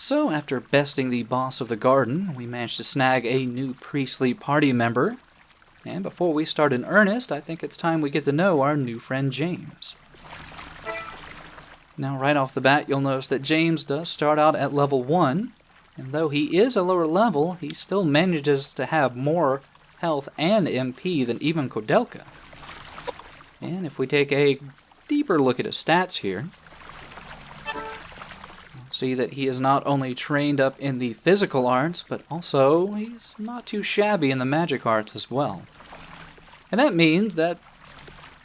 So, after besting the boss of the garden, we managed to snag a new priestly party member. And before we start in earnest, I think it's time we get to know our new friend James. Now, right off the bat, you'll notice that James does start out at level 1, and though he is a lower level, he still manages to have more health and MP than even Koudelka. And if we take a deeper look at his stats here, see that he is not only trained up in the physical arts, but also he's not too shabby in the magic arts as well. And that means that,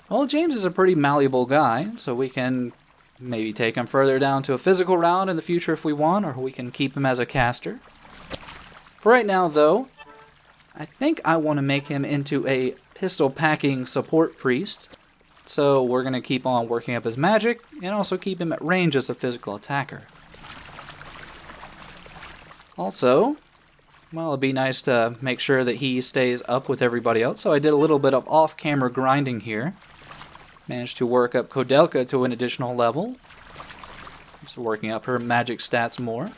well, James is a pretty malleable guy, so we can maybe take him further down to a physical route in the future if we want, or we can keep him as a caster. For right now, though, I think I want to make him into a pistol-packing support priest, so we're going to keep on working up his magic, and also keep him at range as a physical attacker. Also, well, it'd be nice to make sure that he stays up with everybody else, so I did a little bit of off-camera grinding here. Managed to work up Koudelka to an additional level. Just working up her magic stats more.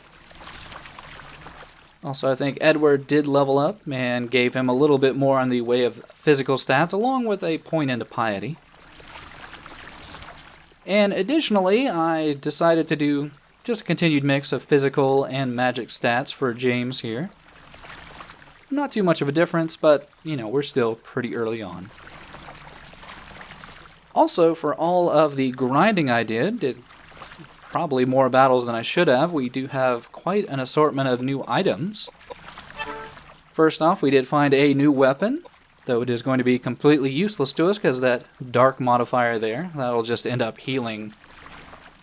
Also, I think Edward did level up and gave him a little bit more on the way of physical stats, along with a point into piety. And additionally, I decided to do just a continued mix of physical and magic stats for James here. Not too much of a difference, but, you know, we're still pretty early on. Also, for all of the grinding I did probably more battles than I should have. We do have quite an assortment of new items. First off, we did find a new weapon, though it is going to be completely useless to us because that dark modifier there, that'll just end up healing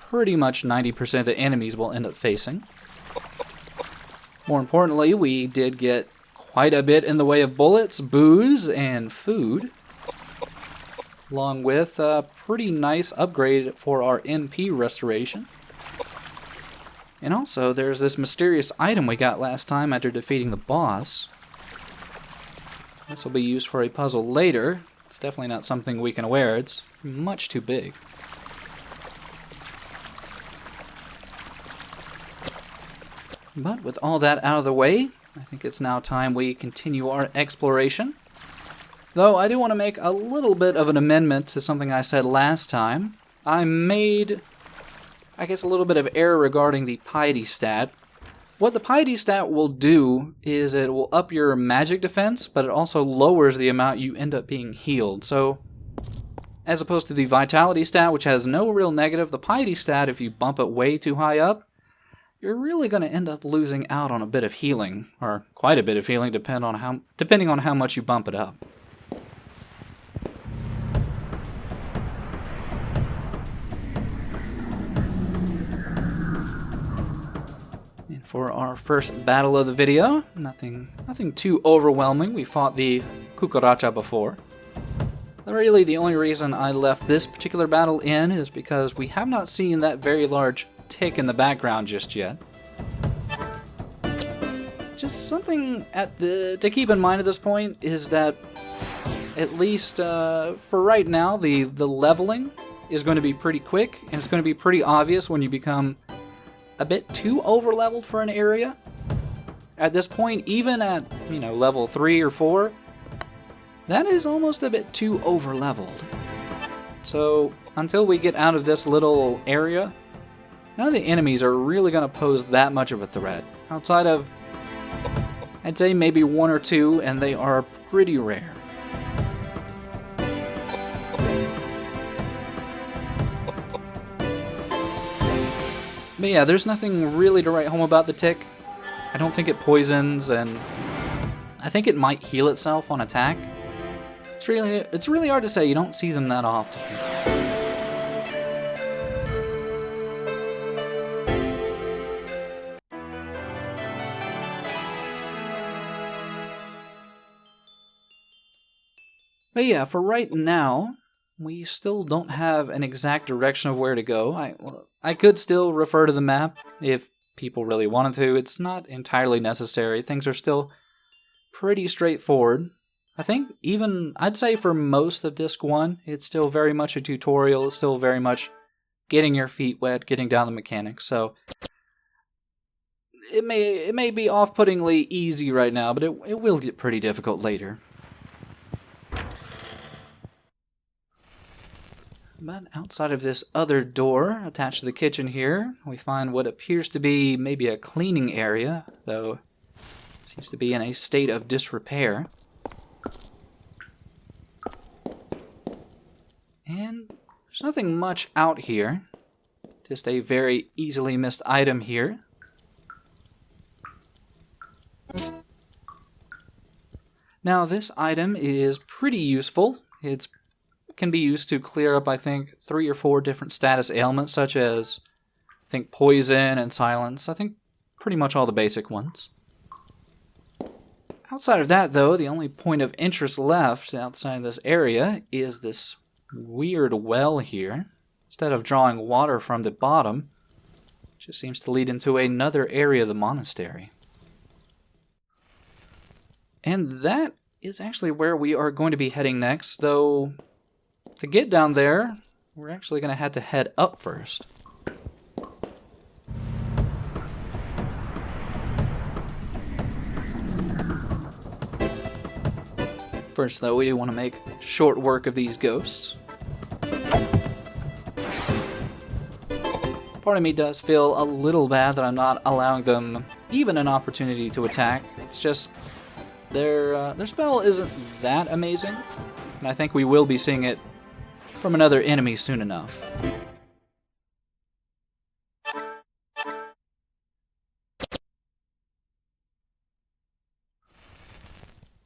pretty much 90% of the enemies we'll end up facing. More importantly, we did get quite a bit in the way of bullets, booze, and food, along with a pretty nice upgrade for our MP restoration. And also, there's this mysterious item we got last time after defeating the boss. This will be used for a puzzle later. It's definitely not something we can wear. It's much too big. But with all that out of the way, I think it's now time we continue our exploration. Though I do want to make a little bit of an amendment to something I said last time. I made, I guess, a little bit of error regarding the piety stat. What the piety stat will do is it will up your magic defense, but it also lowers the amount you end up being healed. So, as opposed to the vitality stat, which has no real negative, the piety stat, if you bump it way too high up, you're really going to end up losing out on a bit of healing, or quite a bit of healing, depending on how much you bump it up. And for our first battle of the video, nothing too overwhelming. We fought the cucaracha before. Really, the only reason I left this particular battle in is because we have not seen that very large tick in the background just yet. Just something to keep in mind at this point is that, at least for right now, the leveling is going to be pretty quick, and it's going to be pretty obvious when you become a bit too over-leveled for an area. At this point, even at, level 3 or 4, that is almost a bit too over-leveled. So, until we get out of this little area, none of the enemies are really going to pose that much of a threat. Outside of, I'd say maybe 1 or 2, and they are pretty rare. But yeah, there's nothing really to write home about the tick. I don't think it poisons, and I think it might heal itself on attack. It's really hard to say. You don't see them that often. But yeah, for right now, we still don't have an exact direction of where to go. I could still refer to the map if people really wanted to. It's not entirely necessary. Things are still pretty straightforward. I think I'd say for most of Disc 1, it's still very much a tutorial. It's still very much getting your feet wet, getting down the mechanics. So it may be off-puttingly easy right now, but it will get pretty difficult later. But outside of this other door attached to the kitchen here, we find what appears to be maybe a cleaning area, though it seems to be in a state of disrepair. And there's nothing much out here. Just a very easily missed item here. Now this item is pretty useful. It can be used to clear up, I think, 3 or 4 different status ailments, such as, I think, poison and silence. I think pretty much all the basic ones. Outside of that, though, the only point of interest left outside this area is this weird well here. Instead of drawing water from the bottom, it just seems to lead into another area of the monastery. And that is actually where we are going to be heading next, though to get down there, we're actually going to have to head up first. First, though, we do want to make short work of these ghosts. Part of me does feel a little bad that I'm not allowing them even an opportunity to attack. It's just their spell isn't that amazing, and I think we will be seeing it from another enemy soon enough.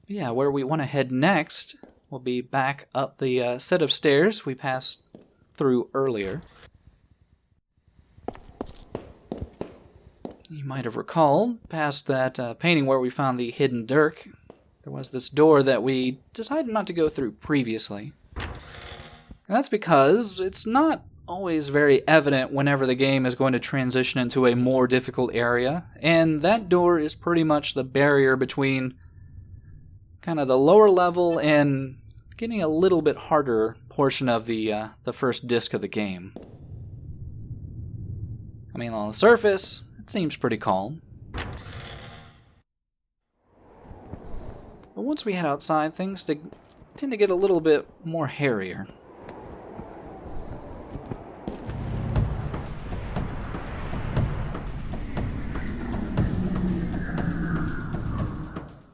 Yeah, where we want to head next will be back up the set of stairs we passed through earlier. You might have recalled, past that painting where we found the hidden dirk, there was this door that we decided not to go through previously. And that's because it's not always very evident whenever the game is going to transition into a more difficult area, and that door is pretty much the barrier between kind of the lower level and getting a little bit harder portion of the first disc of the game. I mean, on the surface, it seems pretty calm. But once we head outside, things tend to get a little bit more hairier.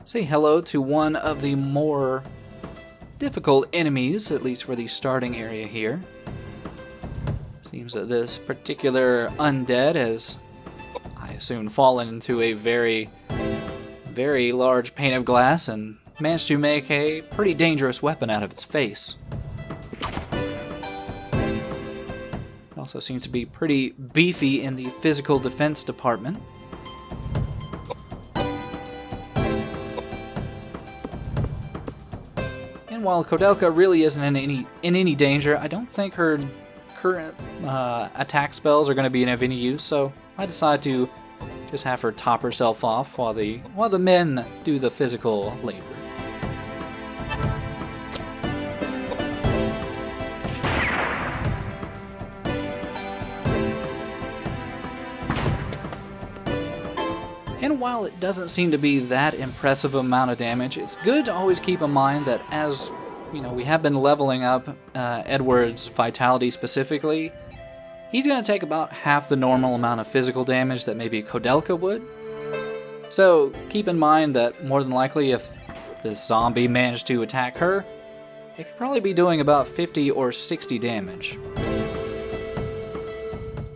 Say hello to one of the more difficult enemies, at least for the starting area here. Seems that this particular undead has, I assume, fallen into a very, very large pane of glass and managed to make a pretty dangerous weapon out of its face. It also seems to be pretty beefy in the physical defense department. And while Koudelka really isn't in any danger, I don't think her current attack spells are going to be of any use, so I decided to just have her top herself off while the men do the physical labor. And while it doesn't seem to be that impressive amount of damage, it's good to always keep in mind that as we have been leveling up Edward's vitality specifically, he's going to take about half the normal amount of physical damage that maybe Koudelka would. So keep in mind that more than likely if this zombie managed to attack her, it could probably be doing about 50 or 60 damage.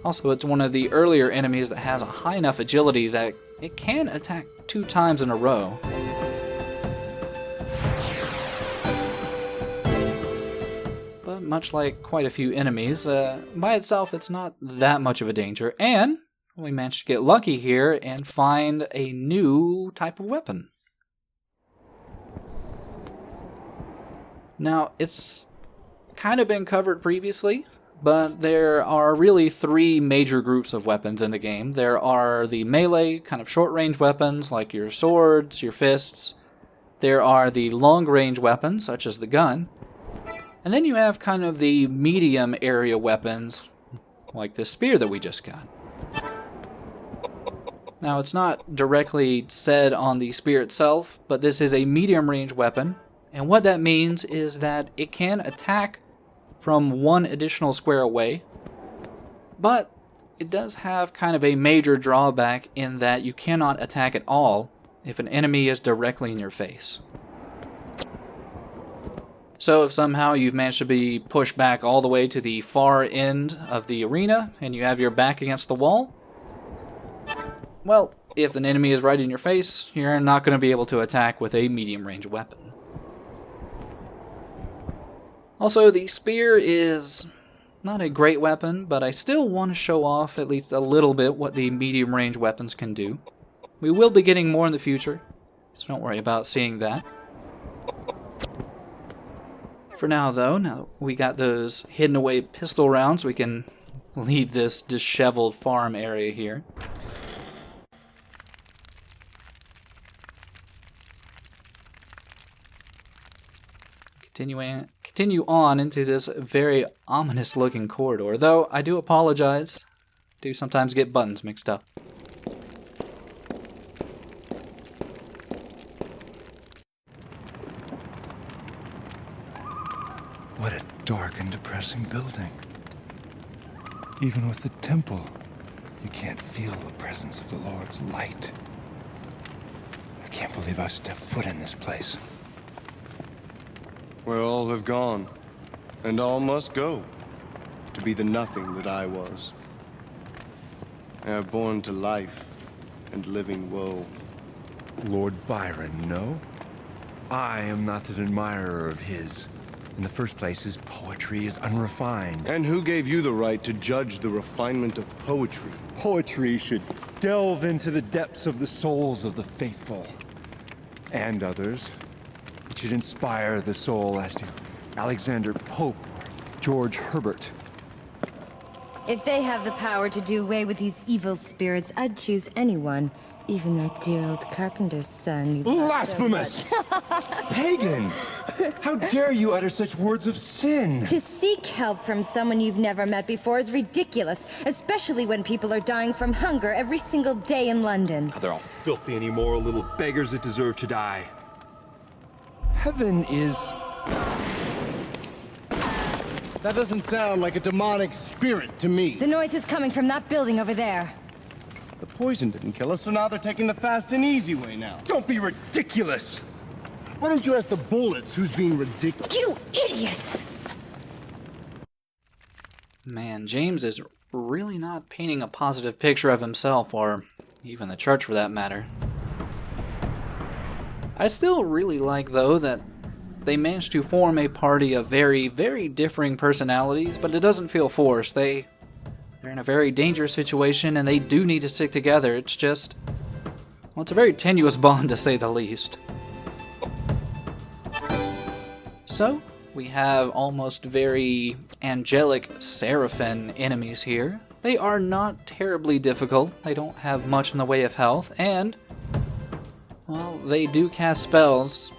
Also, it's one of the earlier enemies that has a high enough agility that it can attack 2 times in a row. But much like quite a few enemies, by itself it's not that much of a danger, and we managed to get lucky here and find a new type of weapon. Now, it's kind of been covered previously, but there are really 3 major groups of weapons in the game. There are the melee, kind of short-range weapons, like your swords, your fists. There are the long-range weapons, such as the gun. And then you have kind of the medium area weapons, like the spear that we just got. Now, it's not directly said on the spear itself, but this is a medium-range weapon, and what that means is that it can attack from one additional square away, but it does have kind of a major drawback in that you cannot attack at all if an enemy is directly in your face. So if somehow you've managed to be pushed back all the way to the far end of the arena and you have your back against the wall, well, if an enemy is right in your face, you're not going to be able to attack with a medium-range weapon. Also, the spear is not a great weapon, but I still want to show off at least a little bit what the medium-range weapons can do. We will be getting more in the future, so don't worry about seeing that. For now, though, now we got those hidden away pistol rounds, we can leave this disheveled farm area here. Continue on into this very ominous looking corridor, though I do apologize. Do sometimes get buttons mixed up. What a dark and depressing building. Even with the temple, you can't feel the presence of the Lord's light. I can't believe I stepped foot in this place. Where all have gone, and all must go, to be the nothing that I was. I am born to life and living woe. Lord Byron, no? I am not an admirer of his. In the first place, his poetry is unrefined. And who gave you the right to judge the refinement of poetry? Poetry should delve into the depths of the souls of the faithful. And others. It should inspire the soul as to Alexander Pope or George Herbert. If they have the power to do away with these evil spirits, I'd choose anyone. Even that dear old carpenter's son. Blasphemous! Pagan! How dare you utter such words of sin? To seek help from someone you've never met before is ridiculous, especially when people are dying from hunger every single day in London. They're all filthy and immoral little beggars that deserve to die. Heaven is... That doesn't sound like a demonic spirit to me. The noise is coming from that building over there. The poison didn't kill us, so now they're taking the fast and easy way now. Don't be ridiculous! Why don't you ask the bullets who's being ridiculous? You idiots! Man, James is really not painting a positive picture of himself, or even the church for that matter. I still really like, though, that they managed to form a party of very, very differing personalities, but it doesn't feel forced. They're in a very dangerous situation, and they do need to stick together. It's just, well, it's a very tenuous bond, to say the least. So, we have almost very angelic seraphim enemies here. They are not terribly difficult. They don't have much in the way of health, and, well, they do cast spells.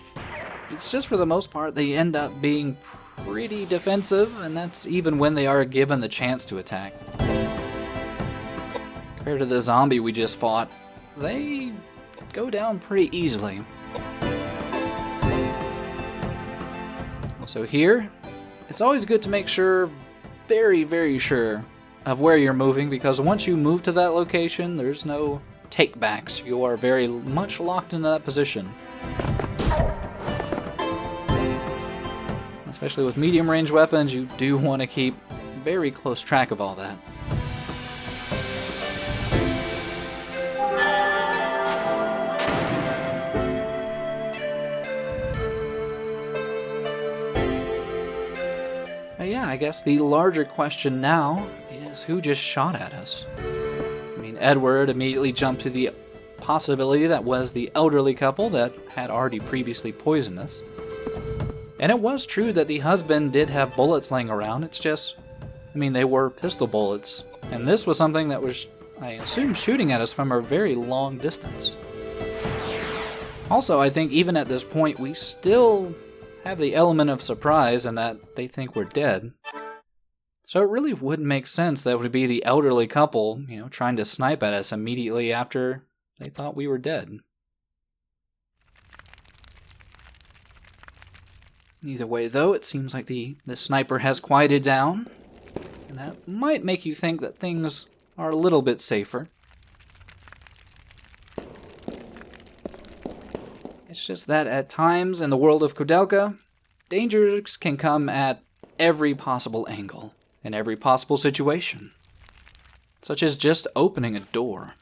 It's just for the most part they end up being pretty defensive, and that's even when they are given the chance to attack. Compared to the zombie we just fought, they go down pretty easily. So here, it's always good to make sure, very, very sure, of where you're moving, because once you move to that location, there's no takebacks. You are very much locked into that position. Especially with medium range weapons, you do want to keep very close track of all that. But yeah, I guess the larger question now is who just shot at us? I mean, Edward immediately jumped to the possibility that was the elderly couple that had already previously poisoned us. And it was true that the husband did have bullets laying around. It's just, I mean, they were pistol bullets. And this was something that was, I assume, shooting at us from a very long distance. Also, I think even at this point, we still have the element of surprise in that they think we're dead. So it really would make sense that it would be the elderly couple, trying to snipe at us immediately after They thought we were dead. Either way, though, it seems like the sniper has quieted down, and that might make you think that things are a little bit safer. It's just that at times in the world of Koudelka, dangers can come at every possible angle, in every possible situation, such as just opening a door.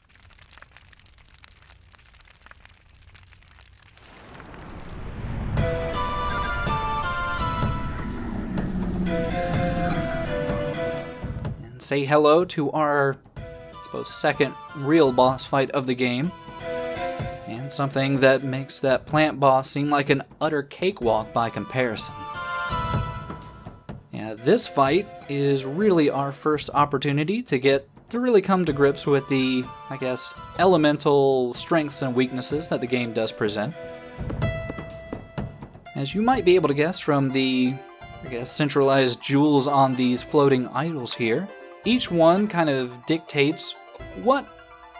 Say hello to our, I suppose, second real boss fight of the game. And something that makes that plant boss seem like an utter cakewalk by comparison. Yeah, this fight is really our first opportunity to really come to grips with the, I guess, elemental strengths and weaknesses that the game does present. As you might be able to guess from the, I guess, centralized jewels on these floating idols here, each one kind of dictates what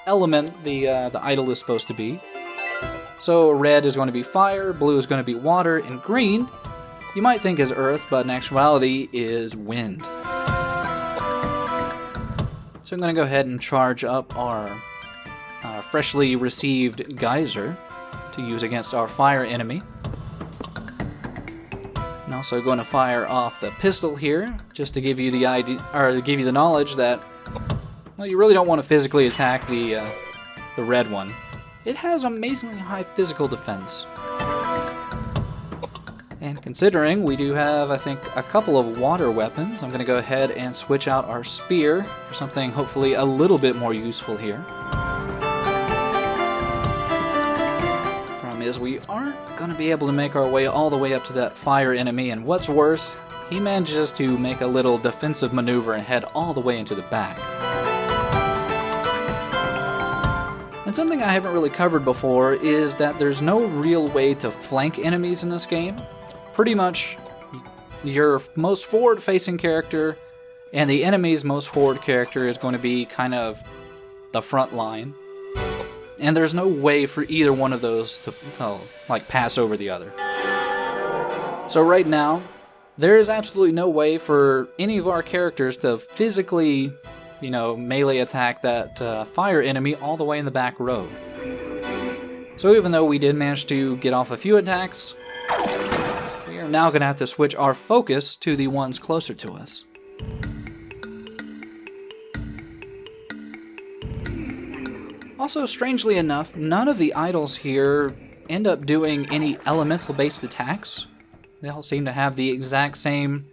element the idol is supposed to be. So red is going to be fire, blue is going to be water, and green, you might think is earth, but in actuality is wind. So I'm going to go ahead and charge up our freshly received geyser to use against our fire enemy. I'm also going to fire off the pistol here, just to give you the idea, or to give you the knowledge that, well, you really don't want to physically attack the red one. It has amazingly high physical defense. And considering we do have, I think, a couple of water weapons, I'm going to go ahead and switch out our spear for something hopefully a little bit more useful here. Is we aren't going to be able to make our way all the way up to that fire enemy, and what's worse, he manages to make a little defensive maneuver and head all the way into the back. And something I haven't really covered before is that there's no real way to flank enemies in this game. Pretty much your most forward-facing character and the enemy's most forward character is going to be kind of the front line. And there's no way for either one of those to pass over the other. So right now, there is absolutely no way for any of our characters to physically, melee attack that fire enemy all the way in the back row. So even though we did manage to get off a few attacks, we are now going to have to switch our focus to the ones closer to us. Also, strangely enough, none of the idols here end up doing any elemental-based attacks. They all seem to have the exact same,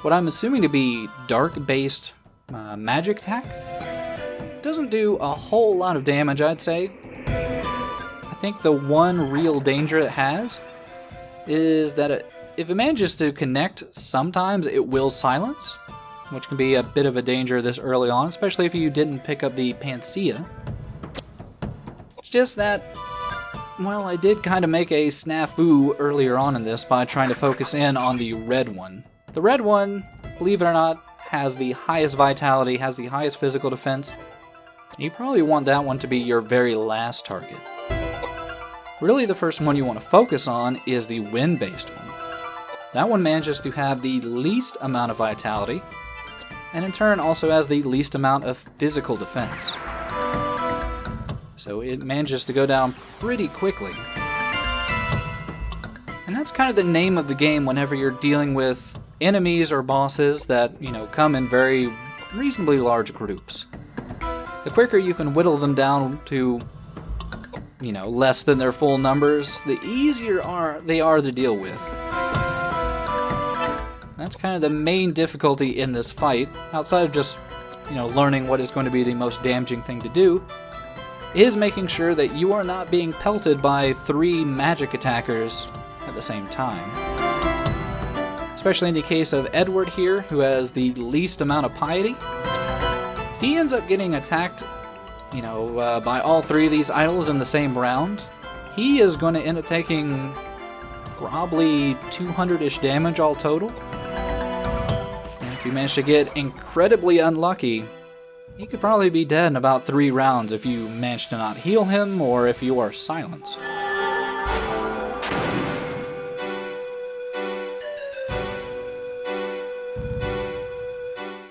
what I'm assuming to be dark-based magic attack. Doesn't do a whole lot of damage, I'd say. I think the one real danger it has is that if it manages to connect, sometimes it will silence, which can be a bit of a danger this early on, especially if you didn't pick up the Panacea. Just that, well, I did kind of make a snafu earlier on in this by trying to focus in on the red one. The red one, believe it or not, has the highest vitality, has the highest physical defense. You probably want that one to be your very last target. Really, the first one you want to focus on is the wind-based one. That one manages to have the least amount of vitality, and in turn also has the least amount of physical defense. So it manages to go down pretty quickly. And that's kind of the name of the game whenever you're dealing with enemies or bosses that, come in very reasonably large groups. The quicker you can whittle them down to, less than their full numbers, the easier they are to deal with. That's kind of the main difficulty in this fight, outside of just, learning what is going to be the most damaging thing to do, is making sure that you are not being pelted by 3 magic attackers at the same time. Especially in the case of Edward here, who has the least amount of piety. If he ends up getting attacked, by all 3 of these idols in the same round, he is going to end up taking probably 200-ish damage all total. And if you manage to get incredibly unlucky, he could probably be dead in about 3 rounds if you manage to not heal him or if you are silenced.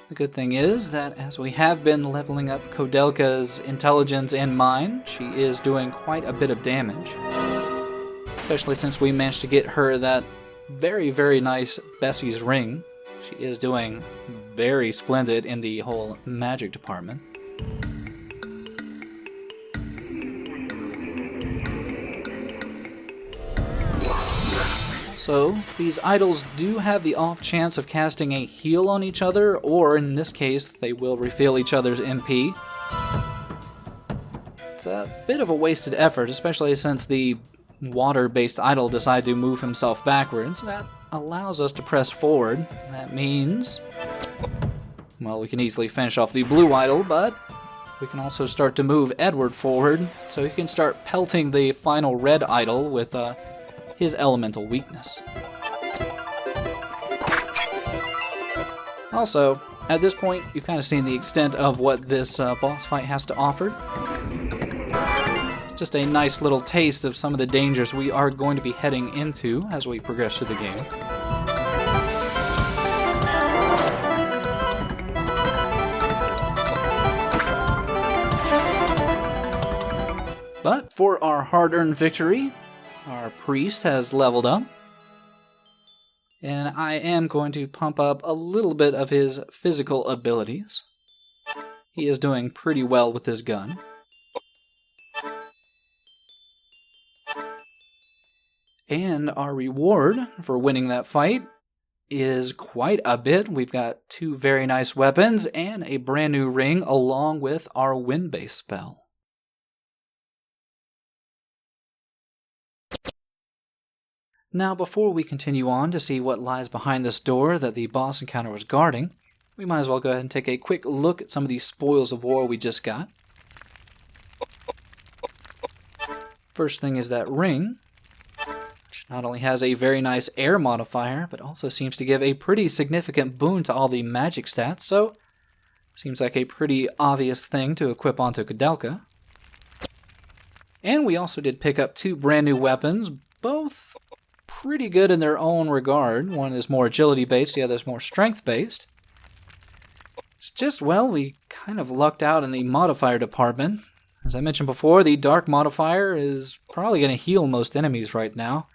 The good thing is that as we have been leveling up Koudelka's intelligence and mind, she is doing quite a bit of damage. Especially since we managed to get her that very, very nice Bessie's ring. She is doing very splendid in the whole magic department. So, these idols do have the off chance of casting a heal on each other, or in this case, they will refill each other's MP. It's a bit of a wasted effort, especially since the water-based idol decided to move himself backwards. That allows us to press forward. That means, well, we can easily finish off the blue idol, but we can also start to move Edward forward, so he can start pelting the final red idol with his elemental weakness. Also, at this point, you've kind of seen the extent of what this boss fight has to offer. It's just a nice little taste of some of the dangers we are going to be heading into as we progress through the game. But for our hard-earned victory, our priest has leveled up, and I am going to pump up a little bit of his physical abilities. He is doing pretty well with his gun. And our reward for winning that fight is quite a bit. We've got 2 very nice weapons and a brand new ring along with our wind-based spell. Now, before we continue on to see what lies behind this door that the boss encounter was guarding, we might as well go ahead and take a quick look at some of these spoils of war we just got. First thing is that ring, which not only has a very nice air modifier, but also seems to give a pretty significant boon to all the magic stats, so seems like a pretty obvious thing to equip onto Koudelka. And we also did pick up 2 brand new weapons, both pretty good in their own regard. One is more agility based, the other is more strength based. It's just, well, we kind of lucked out in the modifier department. As I mentioned before, the dark modifier is probably going to heal most enemies right now,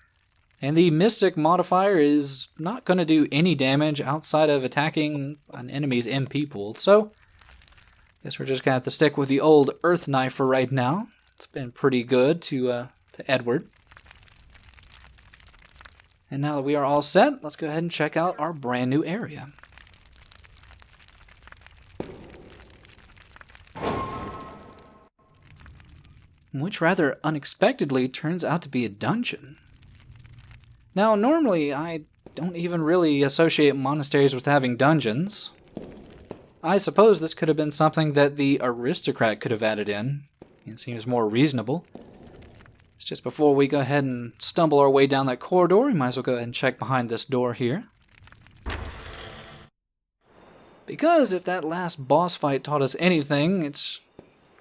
and the mystic modifier is not going to do any damage outside of attacking an enemy's MP pool, so I guess we're just going to have to stick with the old earth knife for right now. It's been pretty good to Edward. And now that we are all set, let's go ahead and check out our brand new area. Which rather unexpectedly turns out to be a dungeon. Now, normally I don't even really associate monasteries with having dungeons. I suppose this could have been something that the aristocrat could have added in. It seems more reasonable. It's just before we go ahead and stumble our way down that corridor, we might as well go ahead and check behind this door here. Because if that last boss fight taught us anything, it's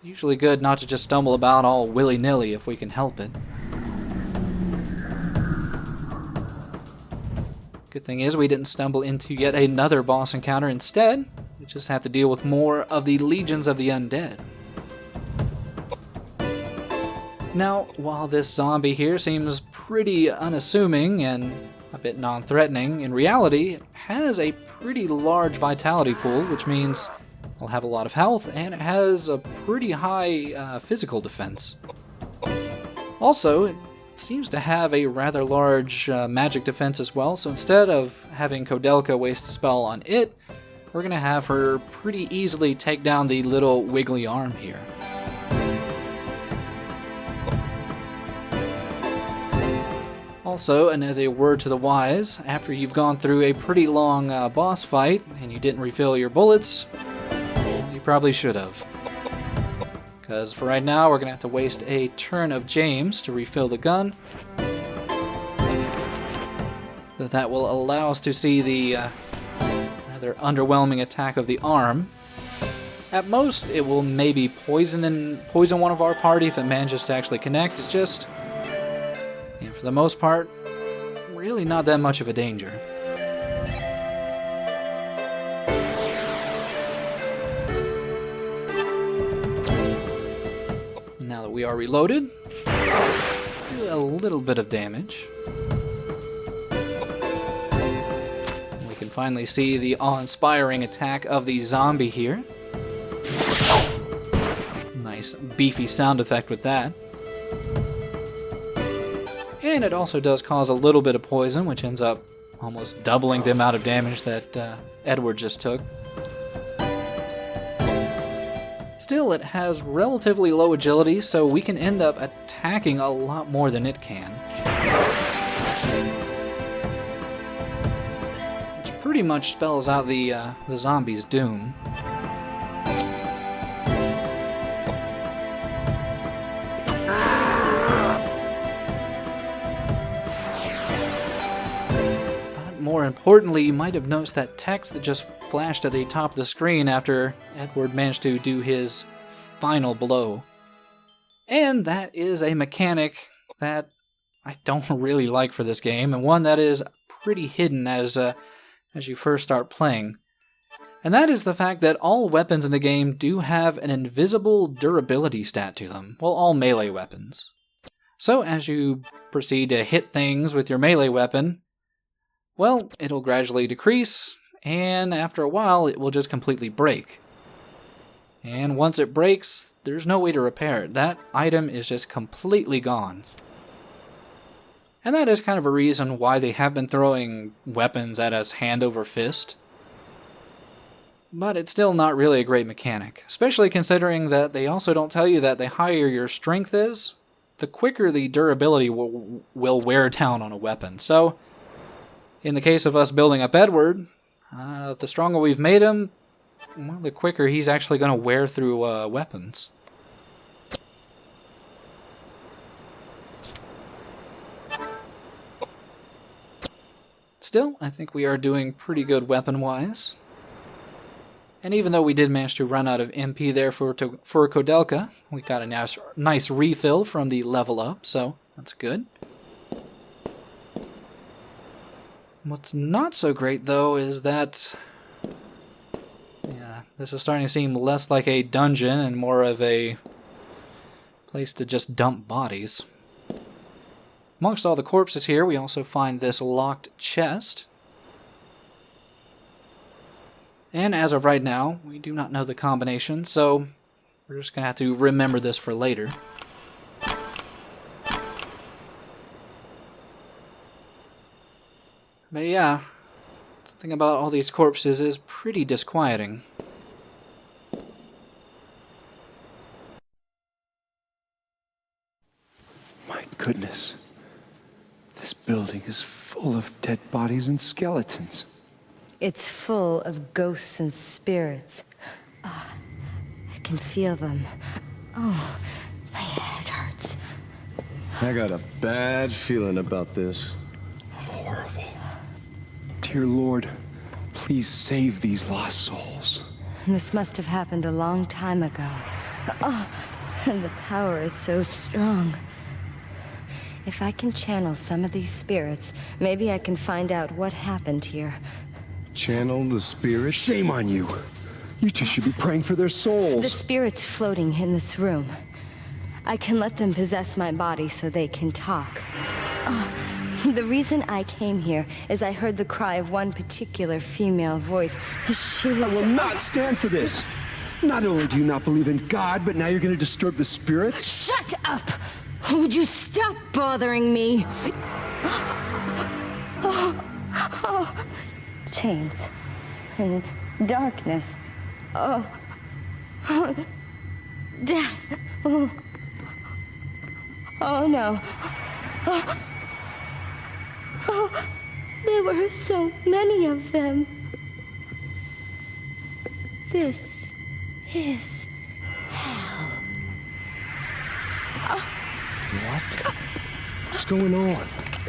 usually good not to just stumble about all willy-nilly if we can help it. Good thing is we didn't stumble into yet another boss encounter instead. We just have to deal with more of the legions of the undead. Now, while this zombie here seems pretty unassuming and a bit non-threatening, in reality it has a pretty large vitality pool, which means it'll have a lot of health, and it has a pretty high physical defense. Also, it seems to have a rather large magic defense as well, so instead of having Koudelka waste a spell on it, we're going to have her pretty easily take down the little wiggly arm here. Also, another word to the wise, after you've gone through a pretty long boss fight and you didn't refill your bullets, you probably should have. Because for right now, we're going to have to waste a turn of James to refill the gun. That will allow us to see the rather underwhelming attack of the arm. At most, it will maybe poison one of our party if it manages to actually connect. It's just, yeah, for the most part, really not that much of a danger. Now that we are reloaded, do a little bit of damage. We can finally see the awe-inspiring attack of the zombie here. Nice beefy sound effect with that. And it also does cause a little bit of poison, which ends up almost doubling the amount of damage that Edward just took. Still, it has relatively low agility, so we can end up attacking a lot more than it can. Which pretty much spells out the zombie's doom. More importantly, you might have noticed that text that just flashed at the top of the screen after Edward managed to do his final blow. And that is a mechanic that I don't really like for this game, and one that is pretty hidden as you first start playing. And that is the fact that all weapons in the game do have an invisible durability stat to them. Well, all melee weapons. So as you proceed to hit things with your melee weapon, well, it'll gradually decrease, and after a while, it will just completely break. And once it breaks, there's no way to repair it. That item is just completely gone. And that is kind of a reason why they have been throwing weapons at us hand over fist. But it's still not really a great mechanic, especially considering that they also don't tell you that the higher your strength is, the quicker the durability will wear down on a weapon. So, in the case of us building up Edward, the stronger we've made him, well, the quicker he's actually going to wear through weapons. Still, I think we are doing pretty good weapon-wise. And even though we did manage to run out of MP there for Koudelka, we got a nice refill from the level up, so that's good. What's not so great, though, is that, yeah, this is starting to seem less like a dungeon and more of a place to just dump bodies. Amongst all the corpses here, we also find this locked chest. And as of right now, we do not know the combination, so we're just going to have to remember this for later. But yeah, the thing about all these corpses is pretty disquieting. My goodness. This building is full of dead bodies and skeletons. It's full of ghosts and spirits. Oh, I can feel them. Oh, my head hurts. I got a bad feeling about this. Horrible. Dear Lord, please save these lost souls. This must have happened a long time ago. Oh, and the power is so strong. If I can channel some of these spirits, maybe I can find out what happened here. Channel the spirit? Shame on you. You two should be praying for their souls. The spirits floating in this room. I can let them possess my body so they can talk. Oh, the reason I came here is I heard the cry of one particular female voice. She was... I will not stand for this. Not only do you not believe in God, but now you're going to disturb the spirits? Shut up! Would you stop bothering me? Oh. Chains and darkness. Oh. Death. Oh no. There were so many of them. This is hell. What? What's going on?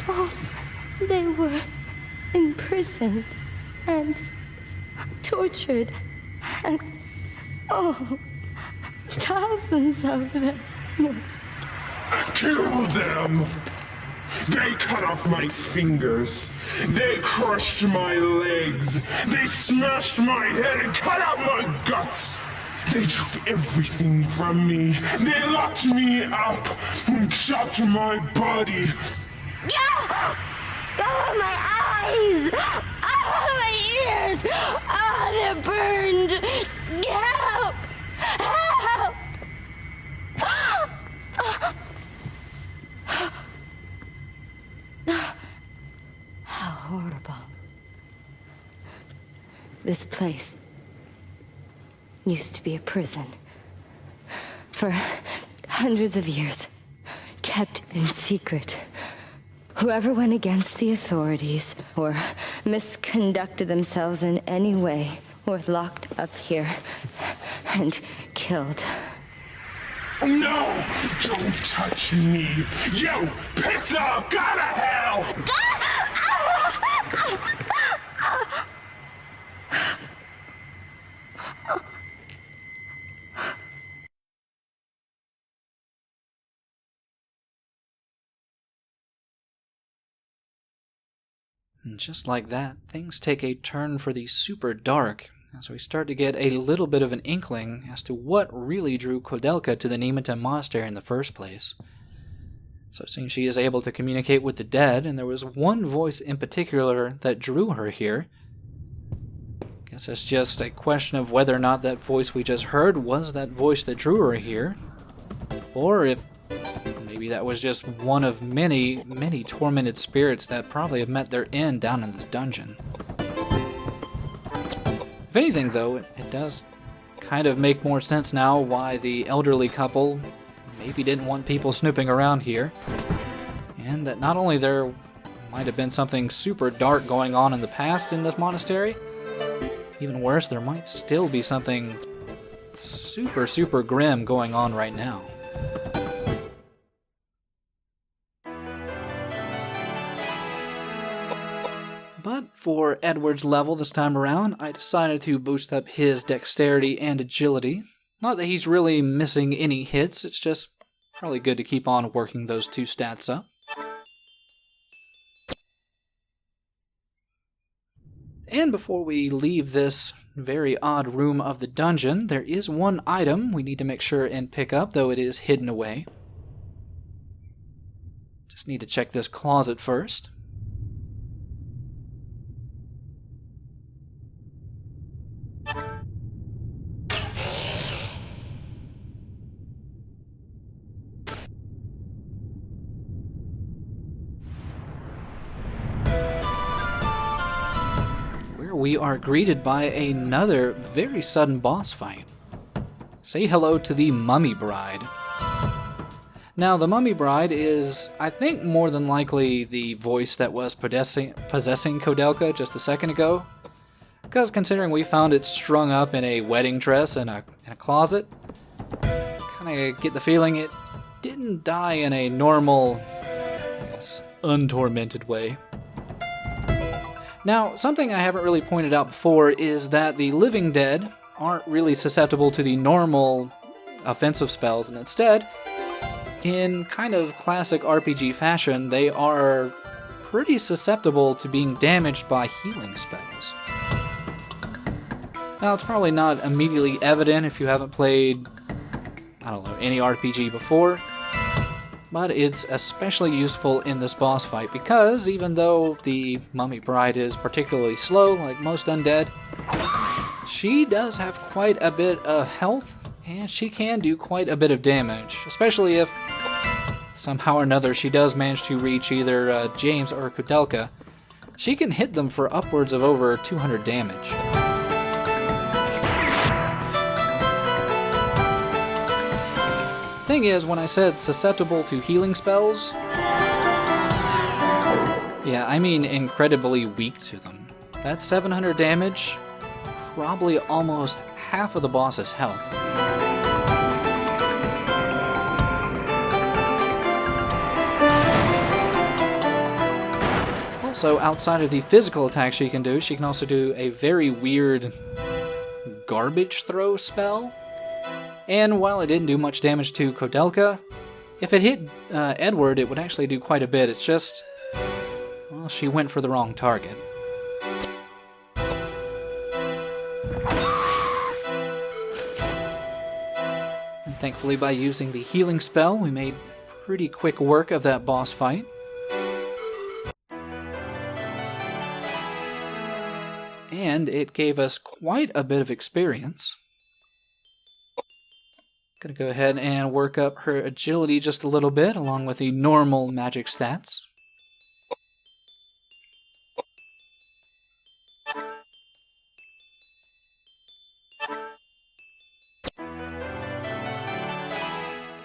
Oh, they were imprisoned and tortured Oh, thousands of them. Kill them! They cut off my fingers. They crushed my legs. They smashed my head and cut out my guts. They took everything from me. They locked me up and chopped my body. Oh, my eyes! Oh, my ears! Oh, they're burned! Help! Help! How horrible. This place used to be a prison. For hundreds of years, kept in secret. Whoever went against the authorities or misconducted themselves in any way were locked up here and killed. No! Don't touch me! You piss off! Go to hell! And just like that, things take a turn for the super dark as we start to get a little bit of an inkling as to what really drew Koudelka to the Nemeton Monastery in the first place. So it seems she is able to communicate with the dead, and there was one voice in particular that drew her here. Guess it's just a question of whether or not that voice we just heard was that voice that drew her here, or if maybe that was just one of many, many tormented spirits that probably have met their end down in this dungeon. If anything, though, it does kind of make more sense now why the elderly couple maybe didn't want people snooping around here, and that not only there might have been something super dark going on in the past in this monastery, even worse, there might still be something super, super grim going on right now. But for Edward's level this time around, I decided to boost up his dexterity and agility. Not that he's really missing any hits, it's just probably good to keep on working those two stats up. And before we leave this very odd room of the dungeon, there is one item we need to make sure and pick up, though it is hidden away. Just need to check this closet first. We are greeted by another very sudden boss fight. Say hello to the Mummy Bride. Now, the Mummy Bride is, I think, more than likely the voice that was possessing Koudelka just a second ago. Because considering we found it strung up in a wedding dress in a closet, kind of get the feeling it didn't die in a normal, I guess, untormented way. Now, something I haven't really pointed out before is that the living dead aren't really susceptible to the normal offensive spells, and instead, in kind of classic RPG fashion, they are pretty susceptible to being damaged by healing spells. Now, it's probably not immediately evident if you haven't played, I don't know, any RPG before, but it's especially useful in this boss fight because even though the Mummy Bride is particularly slow, like most undead, she does have quite a bit of health, and she can do quite a bit of damage, especially if somehow or another she does manage to reach either James or Koudelka. She can hit them for upwards of over 200 damage. Thing is, when I said susceptible to healing spells, yeah, I mean incredibly weak to them. That's 700 damage, probably almost half of the boss's health. Also, outside of the physical attacks she can also do a very weird garbage throw spell. And while it didn't do much damage to Koudelka, if it hit Edward, it would actually do quite a bit. It's just, well, she went for the wrong target. And thankfully, by using the healing spell, we made pretty quick work of that boss fight. And it gave us quite a bit of experience. Gonna go ahead and work up her agility just a little bit, along with the normal magic stats.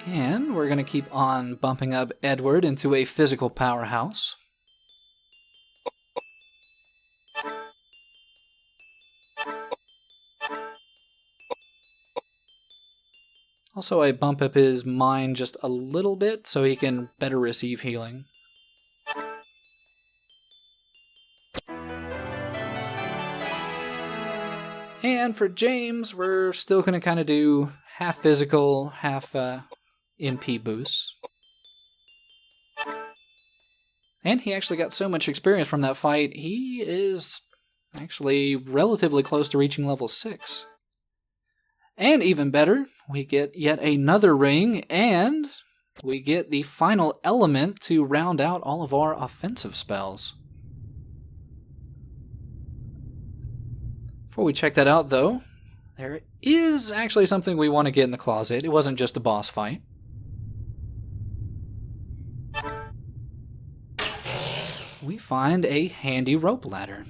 And we're gonna keep on bumping up Edward into a physical powerhouse. Also, I bump up his mind just a little bit so he can better receive healing. And for James, we're still going to kind of do half physical, half MP boosts. And he actually got so much experience from that fight, he is actually relatively close to reaching level 6. And even better, we get yet another ring, and we get the final element to round out all of our offensive spells. Before we check that out, though, there is actually something we want to get in the closet. It wasn't just a boss fight. We find a handy rope ladder.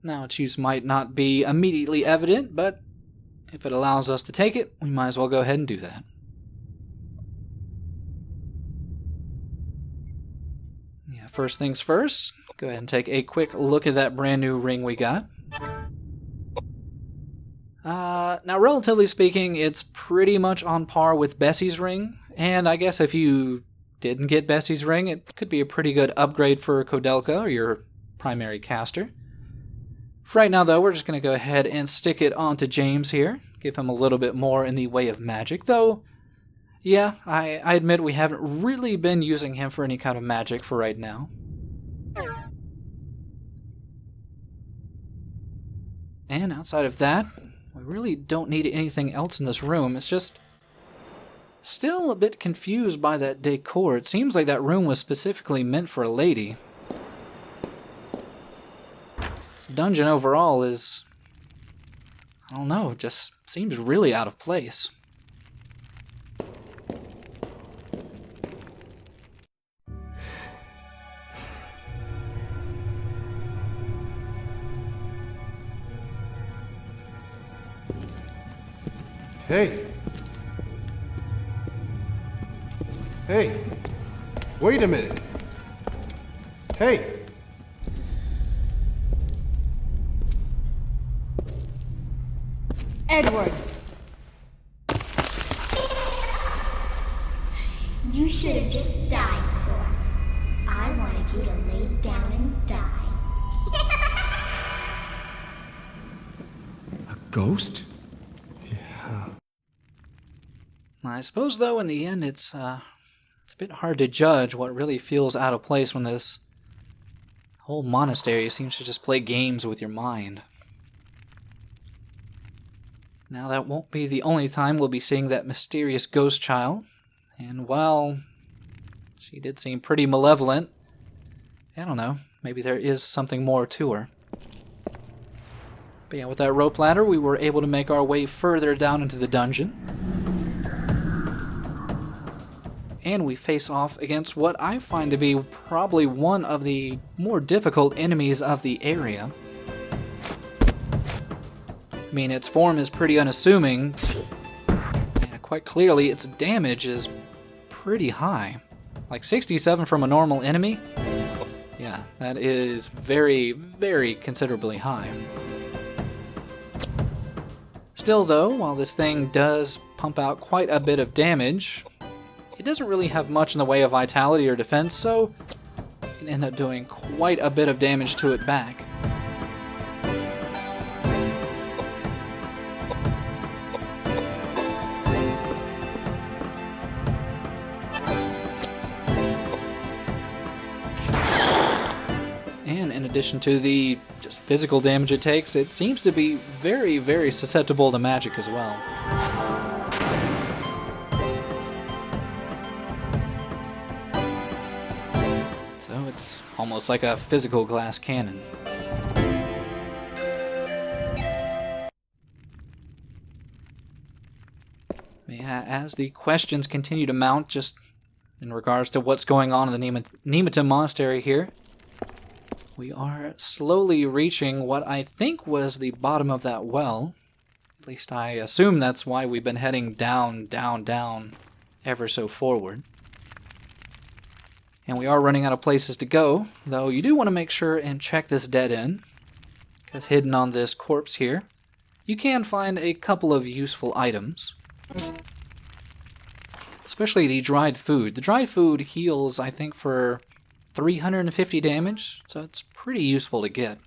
Now, its use might not be immediately evident, but if it allows us to take it, we might as well go ahead and do that. Yeah, first things first, go ahead and take a quick look at that brand new ring we got. Now, relatively speaking, it's pretty much on par with Bessie's ring, and I guess if you didn't get Bessie's ring, it could be a pretty good upgrade for Koudelka, or your primary caster. For right now, though, we're just going to go ahead and stick it onto James here. Give him a little bit more in the way of magic. Though, yeah, I admit we haven't really been using him for any kind of magic for right now. And outside of that, we really don't need anything else in this room. It's just still a bit confused by that decor. It seems like that room was specifically meant for a lady. This dungeon overall is, I don't know, just seems really out of place. Hey! Hey! Wait a minute! Hey! Edward! You should have just died, Cor. I wanted you to lay down and die. A ghost? I suppose, though, in the end, it's a bit hard to judge what really feels out of place when this whole monastery seems to just play games with your mind. Now, that won't be the only time we'll be seeing that mysterious ghost child, and while she did seem pretty malevolent, I don't know, maybe there is something more to her. But yeah, with that rope ladder, we were able to make our way further down into the dungeon. And we face off against what I find to be probably one of the more difficult enemies of the area. I mean, its form is pretty unassuming. Yeah, quite clearly, its damage is pretty high. Like 67 from a normal enemy? Yeah, that is very, very considerably high. Still, though, while this thing does pump out quite a bit of damage, it doesn't really have much in the way of vitality or defense, so you can end up doing quite a bit of damage to it back. addition to the just physical damage it takes, it seems to be very, very susceptible to magic as well. So it's almost like a physical glass cannon. Yeah, as the questions continue to mount just in regards to what's going on in the Nemeton Monastery here, we are slowly reaching what I think was the bottom of that well. At least I assume that's why we've been heading down, down, down, ever so forward. And we are running out of places to go, though you do want to make sure and check this dead end, because hidden on this corpse here, you can find a couple of useful items. Especially the dried food. The dried food heals, I think, for 350 damage, so it's pretty useful to get.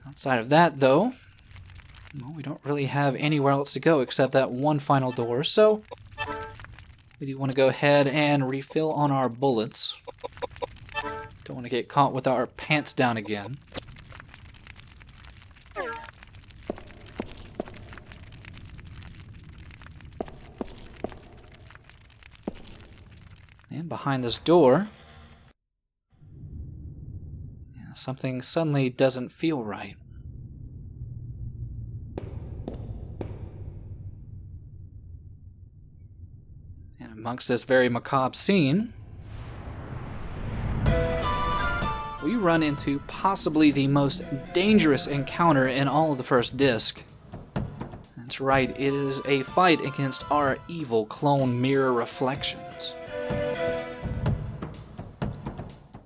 Outside of that, though, well, we don't really have anywhere else to go except that one final door, so we do want to go ahead and refill on our bullets. Don't want to get caught with our pants down again. And behind this door, something suddenly doesn't feel right. And amongst this very macabre scene, we run into possibly the most dangerous encounter in all of the first disc. That's right, it is a fight against our evil clone mirror reflections.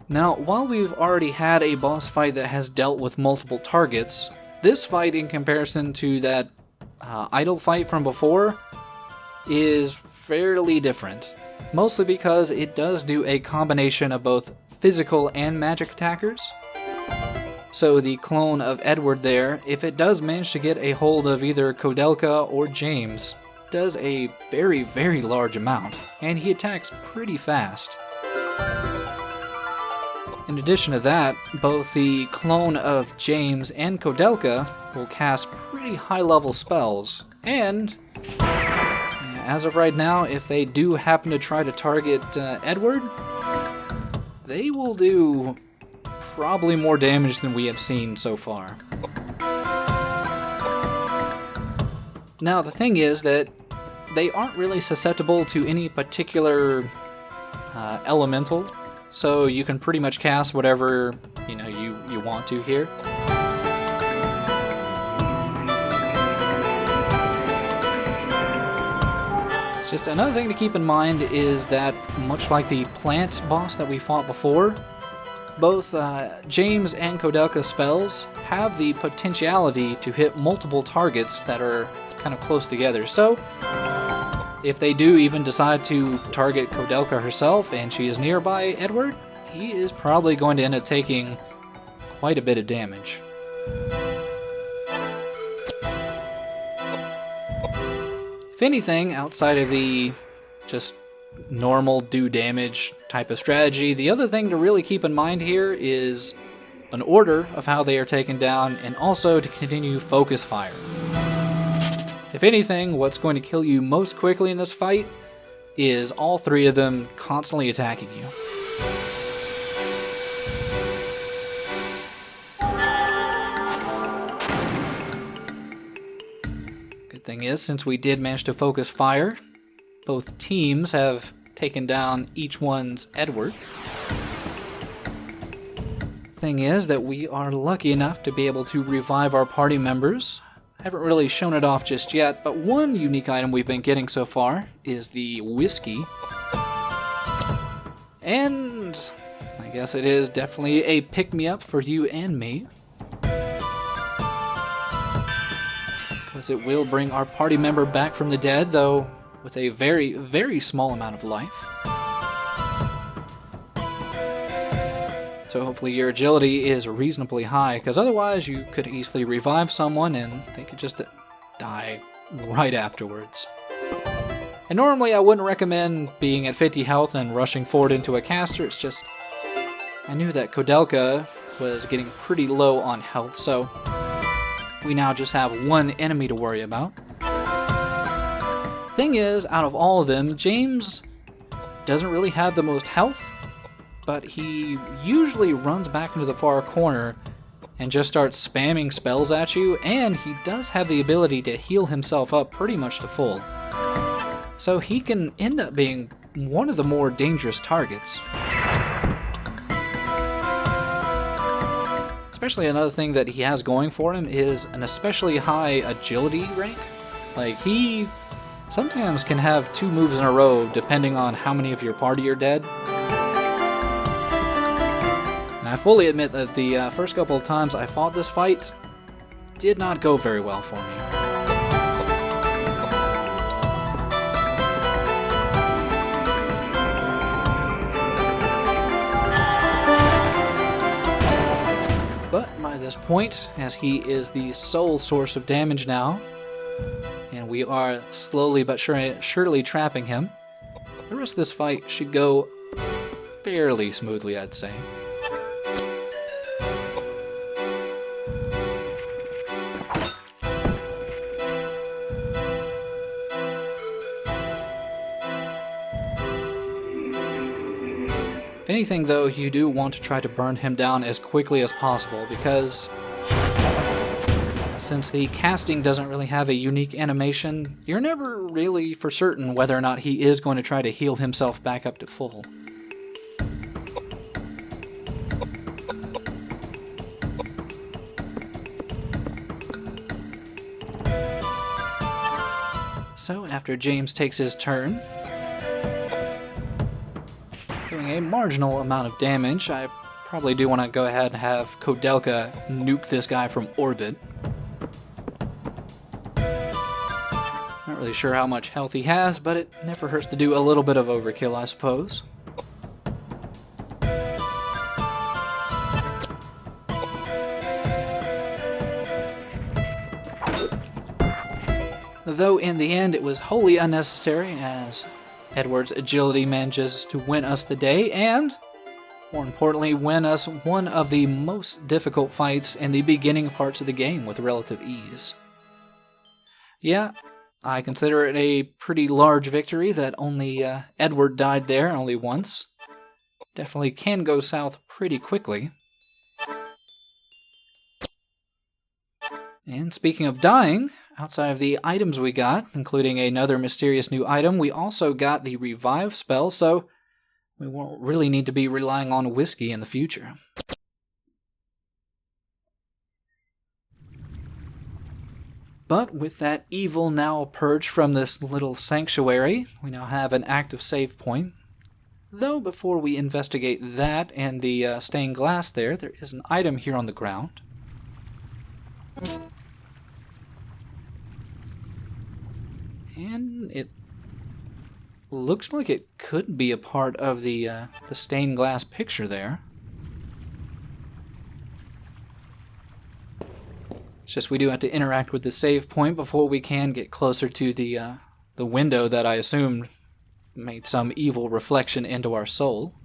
Now, while we've already had a boss fight that has dealt with multiple targets, this fight in comparison to that idol fight from before is fairly different. Mostly because it does do a combination of both physical and magic attackers. So the clone of Edward there, if it does manage to get a hold of either Koudelka or James, does a very, very large amount, and he attacks pretty fast. In addition to that, both the clone of James and Koudelka will cast pretty high-level spells, and as of right now, if they do happen to try to target Edward, they will do probably more damage than we have seen so far. Now, the thing is that they aren't really susceptible to any particular elemental, so you can pretty much cast whatever you want to here. It's just another thing to keep in mind is that, much like the plant boss that we fought before, both James and Koudelka's spells have the potentiality to hit multiple targets that are kind of close together. So if they do even decide to target Koudelka herself and she is nearby Edward, he is probably going to end up taking quite a bit of damage. If anything, outside of the just normal do damage type of strategy, the other thing to really keep in mind here is an order of how they are taken down, and also to continue focus fire. If anything, what's going to kill you most quickly in this fight is all three of them constantly attacking you. Good thing is, since we did manage to focus fire, both teams have taken down each one's Edward. Thing is that we are lucky enough to be able to revive our party members. I haven't really shown it off just yet, but one unique item we've been getting so far is the whiskey. And I guess it is definitely a pick-me-up for you and me, because it will bring our party member back from the dead, though with a very, very small amount of life. So hopefully your agility is reasonably high, because otherwise you could easily revive someone and they could just die right afterwards. And normally I wouldn't recommend being at 50 health and rushing forward into a caster. It's just I knew that Koudelka was getting pretty low on health, so we now just have one enemy to worry about. Thing is, out of all of them, James doesn't really have the most health, but he usually runs back into the far corner and just starts spamming spells at you, and he does have the ability to heal himself up pretty much to full. So he can end up being one of the more dangerous targets. Especially another thing that he has going for him is an especially high agility rank. Like, he sometimes can have 2 moves in a row depending on how many of your party are dead. And I fully admit that the first couple of times I fought this fight did not go very well for me. But by this point, as he is the sole source of damage now, and we are slowly but surely trapping him, the rest of this fight should go fairly smoothly, I'd say. If anything, though, you do want to try to burn him down as quickly as possible, because since the casting doesn't really have a unique animation, you're never really for certain whether or not he is going to try to heal himself back up to full. So, after James takes his turn, doing a marginal amount of damage, I probably do want to go ahead and have Koudelka nuke this guy from orbit. Not really sure how much health he has, but it never hurts to do a little bit of overkill, I suppose. Though in the end it was wholly unnecessary, as Edward's agility manages to win us the day, and, more importantly, win us one of the most difficult fights in the beginning parts of the game with relative ease. Yeah, I consider it a pretty large victory that only Edward died there only once. Definitely can go south pretty quickly. And speaking of dying, outside of the items we got, including another mysterious new item, we also got the revive spell, so we won't really need to be relying on whiskey in the future. But with that evil now purged from this little sanctuary, we now have an active save point. Though before we investigate that and the stained glass there is an item here on the ground. And it looks like it could be a part of the stained glass picture there. It's just we do have to interact with the save point before we can get closer to the window that I assumed made some evil reflection into our soul.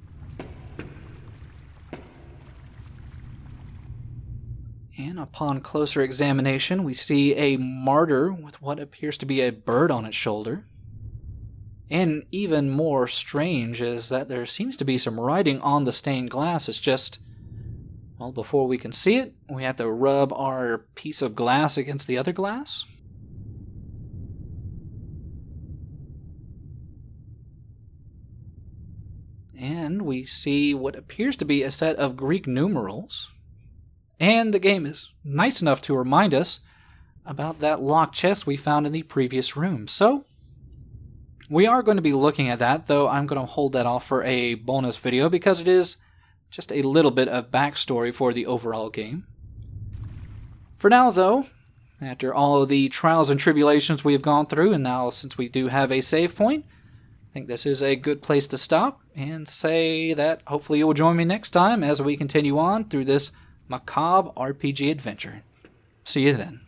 And upon closer examination, we see a martyr with what appears to be a bird on its shoulder. And even more strange is that there seems to be some writing on the stained glass. It's just, well, before we can see it, we have to rub our piece of glass against the other glass. And we see what appears to be a set of Greek numerals. And the game is nice enough to remind us about that locked chest we found in the previous room. So, we are going to be looking at that, though I'm going to hold that off for a bonus video because it is just a little bit of backstory for the overall game. For now, though, after all of the trials and tribulations we have gone through, and now since we do have a save point, I think this is a good place to stop and say that hopefully you'll join me next time as we continue on through this macabre RPG adventure. See you then.